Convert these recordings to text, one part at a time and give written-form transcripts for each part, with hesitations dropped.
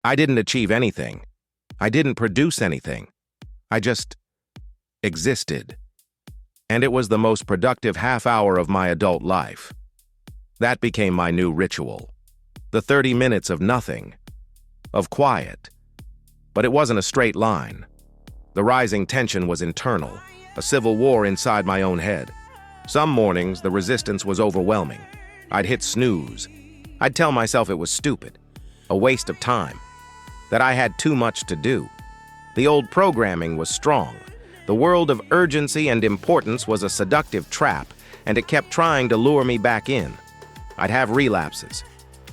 I didn't achieve anything. I didn't produce anything. I just existed. And it was the most productive half hour of my adult life. That became my new ritual. The 30 minutes of nothing, of quiet. But it wasn't a straight line. The rising tension was internal, a civil war inside my own head. Some mornings, the resistance was overwhelming. I'd hit snooze. I'd tell myself it was stupid, a waste of time, that I had too much to do. The old programming was strong. The world of urgency and importance was a seductive trap, and it kept trying to lure me back in. I'd have relapses.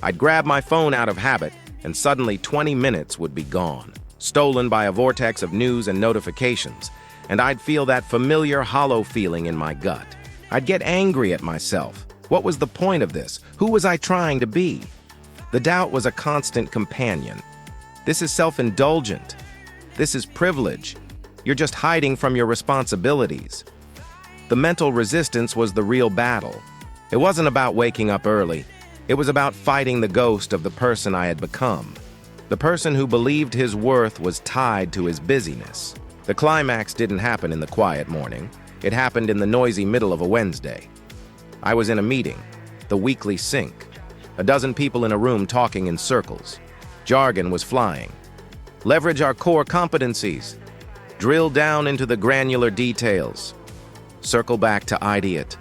I'd grab my phone out of habit, and suddenly 20 minutes would be gone, stolen by a vortex of news and notifications, and I'd feel that familiar hollow feeling in my gut. I'd get angry at myself. What was the point of this? Who was I trying to be? The doubt was a constant companion. This is self-indulgent. This is privilege. You're just hiding from your responsibilities. The mental resistance was the real battle. It wasn't about waking up early. It was about fighting the ghost of the person I had become. The person who believed his worth was tied to his busyness. The climax didn't happen in the quiet morning. It happened in the noisy middle of a Wednesday. I was in a meeting, the weekly sync. A dozen people in a room talking in circles. Jargon was flying. Leverage our core competencies. Drill down into the granular details. Circle back to idiot.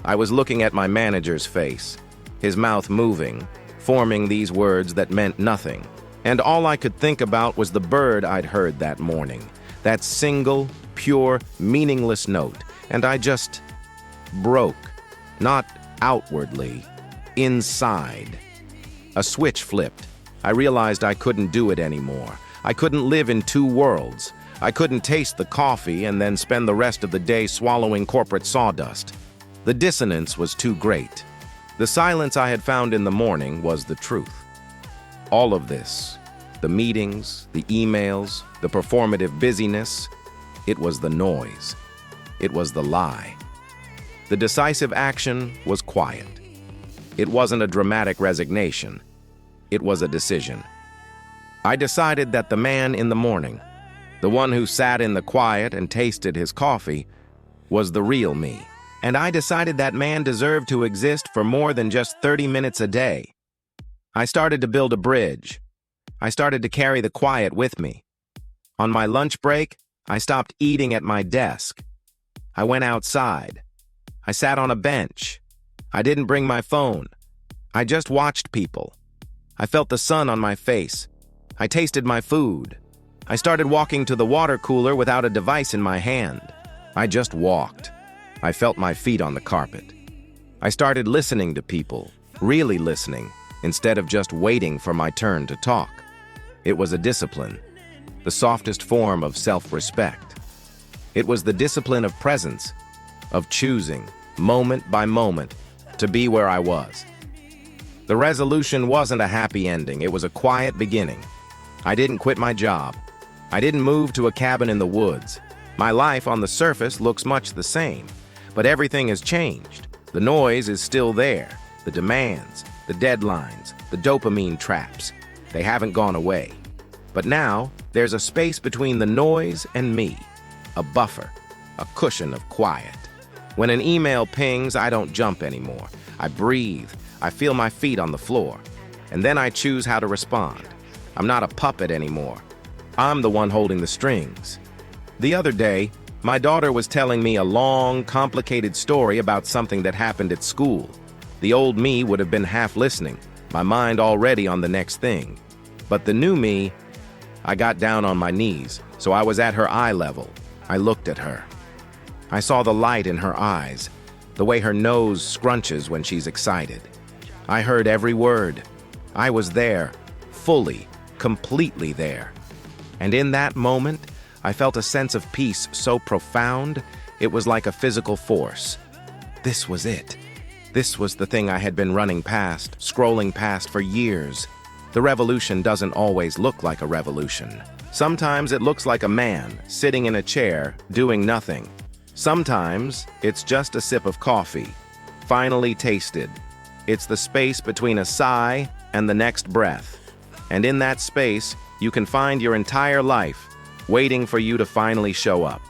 I was looking at my manager's face, his mouth moving, forming these words that meant nothing. And all I could think about was the bird I'd heard that morning. That single, pure, meaningless note. And I just broke. Not outwardly, inside. A switch flipped. I realized I couldn't do it anymore. I couldn't live in two worlds. I couldn't taste the coffee and then spend the rest of the day swallowing corporate sawdust. The dissonance was too great. The silence I had found in the morning was the truth. All of this, the meetings, the emails, the performative busyness, it was the noise. It was the lie. The decisive action was quiet. It wasn't a dramatic resignation. It was a decision. I decided that the man in the morning, the one who sat in the quiet and tasted his coffee, was the real me. And I decided that man deserved to exist for more than just 30 minutes a day. I started to build a bridge. I started to carry the quiet with me. On my lunch break, I stopped eating at my desk. I went outside. I sat on a bench. I didn't bring my phone. I just watched people. I felt the sun on my face. I tasted my food. I started walking to the water cooler without a device in my hand. I just walked. I felt my feet on the carpet. I started listening to people, really listening, instead of just waiting for my turn to talk. It was a discipline, the softest form of self-respect. It was the discipline of presence, of choosing, moment by moment, to be where I was. The resolution wasn't a happy ending, it was a quiet beginning. I didn't quit my job. I didn't move to a cabin in the woods. My life on the surface looks much the same, but everything has changed. The noise is still there, the demands, the deadlines, the dopamine traps. They haven't gone away. But now, there's a space between the noise and me, a buffer, a cushion of quiet. When an email pings, I don't jump anymore. I breathe. I feel my feet on the floor. And then I choose how to respond. I'm not a puppet anymore. I'm the one holding the strings. The other day, my daughter was telling me a long, complicated story about something that happened at school. The old me would have been half listening, my mind already on the next thing. But the new me, I got down on my knees, so I was at her eye level. I looked at her. I saw the light in her eyes, the way her nose scrunches when she's excited. I heard every word. I was there, fully, completely there. And in that moment, I felt a sense of peace so profound, it was like a physical force. This was it. This was the thing I had been running past, scrolling past for years. The revolution doesn't always look like a revolution. Sometimes it looks like a man sitting in a chair, doing nothing. Sometimes it's just a sip of coffee, finally tasted. It's the space between a sigh and the next breath. And in that space, you can find your entire life waiting for you to finally show up.